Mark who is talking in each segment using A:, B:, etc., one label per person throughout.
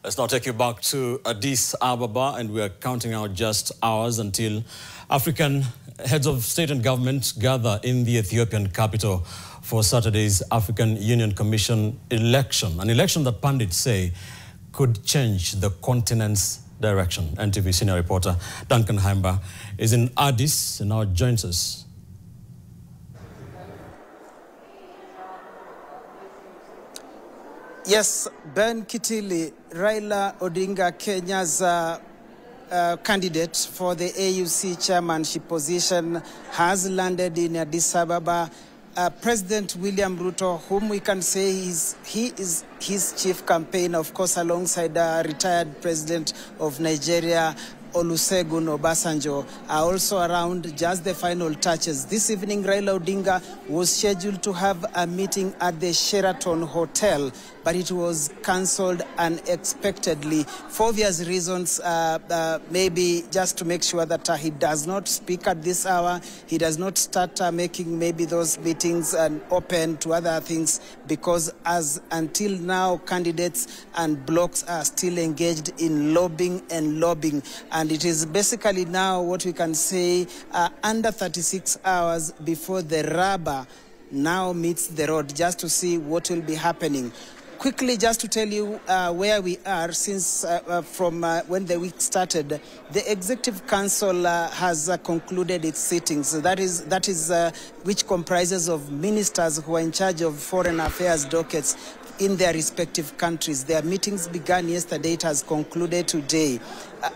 A: Let's now take you back to Addis Ababa, and we are counting out just hours until African heads of state and government gather in the Ethiopian capital for Saturday's African Union Commission election, an election that pundits say could change the continent's direction. NTV senior reporter Duncan Haimba is in Addis and now joins us.
B: Yes, Ben Kitili, Raila Odinga, Kenya's candidate for the AUC chairmanship position, has landed in Addis Ababa. President William Ruto, whom we can say he is his chief campaign, of course, alongside retired president of Nigeria, Olusegun Obasanjo, are also around just the final touches. This evening, Raila Odinga was scheduled to have a meeting at the Sheraton Hotel, but it was cancelled unexpectedly for obvious reasons, maybe just to make sure that he does not speak at this hour, he does not start making maybe those meetings open to other things, because as until now, candidates and blocs are still engaged in lobbying and lobbying. And it is basically now what we can say under 36 hours before the rubber now meets the road, just to see what will be happening. Quickly, just to tell you where we are, since from when the week started, the Executive Council has concluded its sittings. That is which comprises of ministers who are in charge of foreign affairs dockets in their respective countries. Their meetings began yesterday. It has concluded today.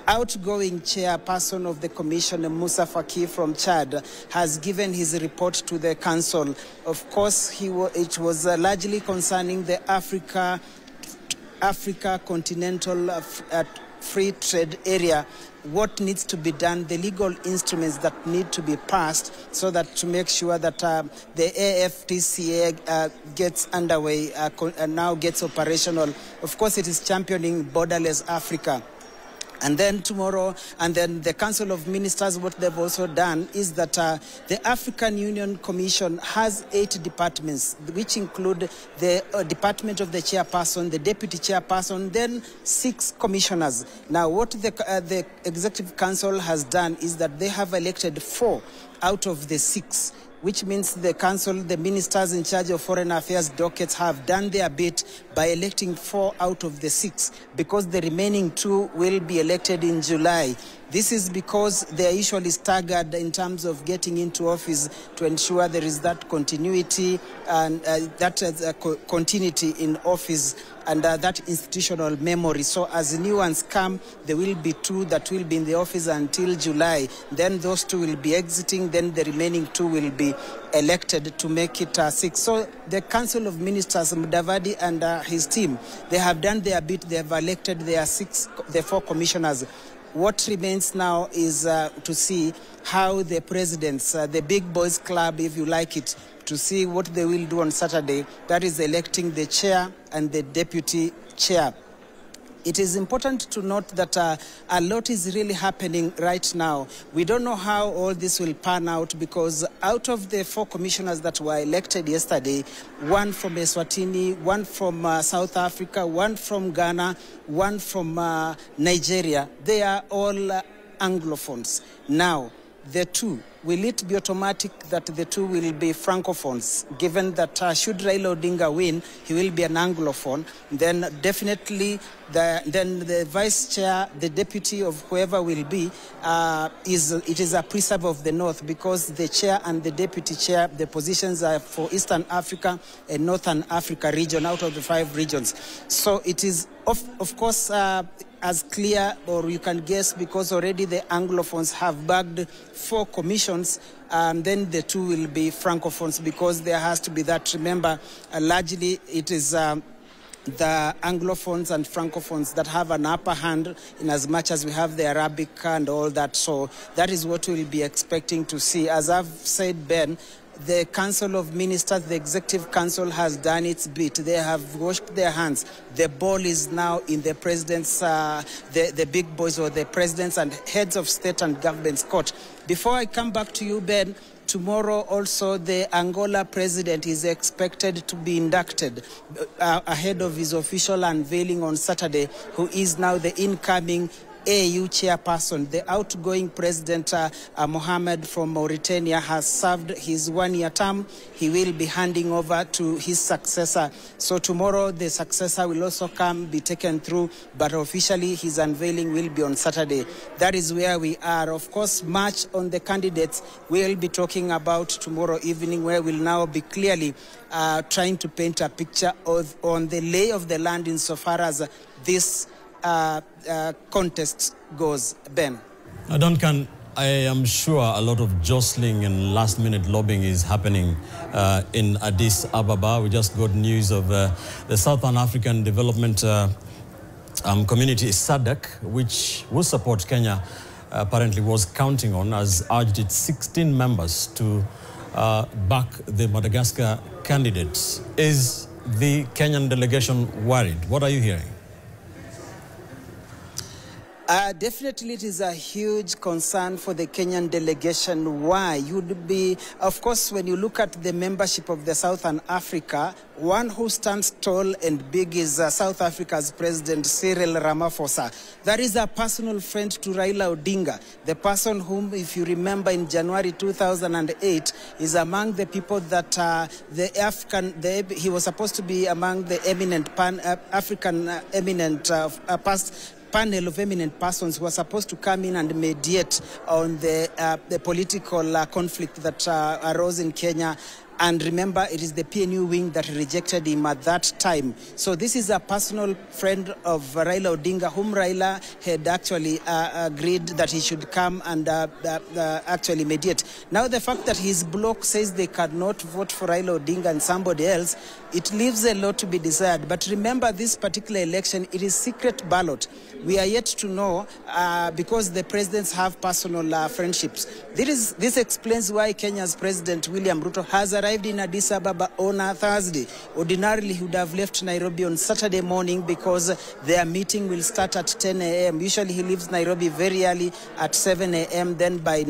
B: Outgoing chairperson of the commission, Musa Faki from Chad, has given his report to the council. Of course, it was largely concerning the Africa continental free trade area, what needs to be done, the legal instruments that need to be passed so that to make sure that the AFTCA gets underway and now gets operational. Of course, it is championing borderless Africa. And then tomorrow, and then the Council of Ministers, what they've also done is that the African Union Commission has 8 departments, which include the department of the chairperson, the deputy chairperson, then 6 commissioners. Now, what the Executive Council has done is that they have elected 4 out of the 6, which means the council, the ministers in charge of foreign affairs dockets have done their bit by electing 4 out of the 6, because the remaining 2 will be elected in July. This is because they are usually staggered in terms of getting into office to ensure there is that continuity and continuity in office and that institutional memory. So as new ones come, there will be 2 that will be in the office until July. Then those 2 will be exiting. Then the remaining 2 will be elected to make it 6. So the Council of Ministers, Mudavadi and his team, they have done their bit. They have elected their 4 commissioners. What remains now is to see how the presidents, the big boys club, if you like it, to see what they will do on Saturday. That is electing the chair and the deputy chair. It is important to note that a lot is really happening right now. We don't know how all this will pan out, because out of the 4 commissioners that were elected yesterday, 1 from Eswatini, 1 from South Africa, 1 from Ghana, 1 from Nigeria, they are all Anglophones. Now, the 2, will it be automatic that the 2 will be Francophones, given that should Raila Odinga win, he will be an Anglophone, then definitely the vice chair, the deputy of whoever will be, it is a preserve of the North, because the chair and the deputy chair, the positions are for Eastern Africa and Northern Africa region out of the 5 regions. So it is, of course, as clear, or you can guess, because already the Anglophones have bagged 4 commissions, and then the 2 will be Francophones, because there has to be that. Remember, largely it is the Anglophones and Francophones that have an upper hand, in as much as we have the Arabic and all that. So that is what we'll be expecting to see. As I've said, Ben, the Council of Ministers, the Executive Council, has done its bit. They have washed their hands. The ball is now in the president's, the big boys, or the presidents and heads of state and government's court. Before I come back to you, Ben, tomorrow also the Angola president is expected to be inducted ahead of his official unveiling on Saturday, who is now the incoming AU chairperson. The outgoing president, Mohamed from Mauritania, has served his one-year term. He will be handing over to his successor. So tomorrow the successor will also be taken through, but officially his unveiling will be on Saturday. That is where we are. Of course, much on the candidates we'll be talking about tomorrow evening, where we'll now be clearly trying to paint a picture on the lay of the land insofar as this contest goes. Ben.
A: Duncan, I am sure a lot of jostling and last-minute lobbying is happening in Addis Ababa. We just got news of the Southern African Development Community, SADC, which will support Kenya, apparently was counting on, has urged its 16 members to back the Madagascar candidates. Is the Kenyan delegation worried? What are you hearing?
B: Definitely, it is a huge concern for the Kenyan delegation. Why? You'd be, of course, when you look at the membership of the Southern Africa, one who stands tall and big is South Africa's President Cyril Ramaphosa. That is a personal friend to Raila Odinga, the person whom, if you remember, in January 2008, is among the people that he was supposed to be among the eminent African eminent panel of eminent persons who are supposed to come in and mediate on the political conflict that arose in Kenya. And remember, it is the PNU wing that rejected him at that time. So this is a personal friend of Raila Odinga, whom Raila had actually agreed that he should come and actually mediate. Now, the fact that his bloc says they cannot vote for Raila Odinga and somebody else, it leaves a lot to be desired. But remember, this particular election, it is secret ballot. We are yet to know because the presidents have personal friendships. This explains why Kenya's President William Ruto has arrived in Addis Ababa on a Thursday. Ordinarily, he would have left Nairobi on Saturday morning because their meeting will start at 10 a.m. Usually, he leaves Nairobi very early at 7 a.m. Then by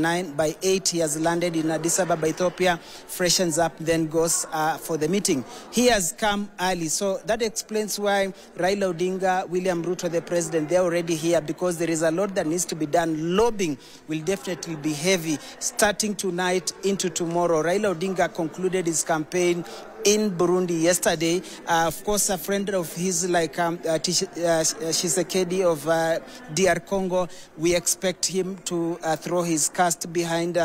B: 8, he has landed in Addis Ababa, Ethiopia, freshens up, then goes for the meeting. He has come early. So that explains why Raila Odinga, William Ruto, the president, they're already here because there is a lot that needs to be done. Lobbying will definitely be heavy starting tonight into tomorrow. Raila Odinga concluded his campaign in Burundi yesterday. Of course, a friend of his like Tshisekedi of DR Congo, we expect him to throw his cast behind,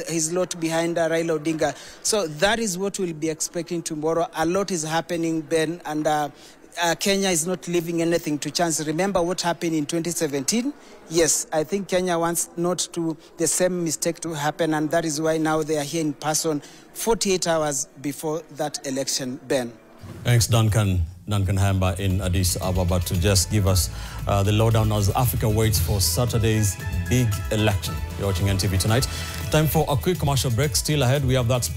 B: his lot behind Raila Odinga. So that is what we'll be expecting tomorrow. A lot is happening, Ben, and Kenya is not leaving anything to chance. Remember what happened in 2017? Yes, I think Kenya wants not to the same mistake to happen, and that is why now they are here in person 48 hours before that election, Ben.
A: Thanks, Duncan Hamba in Addis Ababa, to just give us the lowdown as Africa waits for Saturday's big election. You're watching NTV Tonight. Time for a quick commercial break. Still ahead, we have that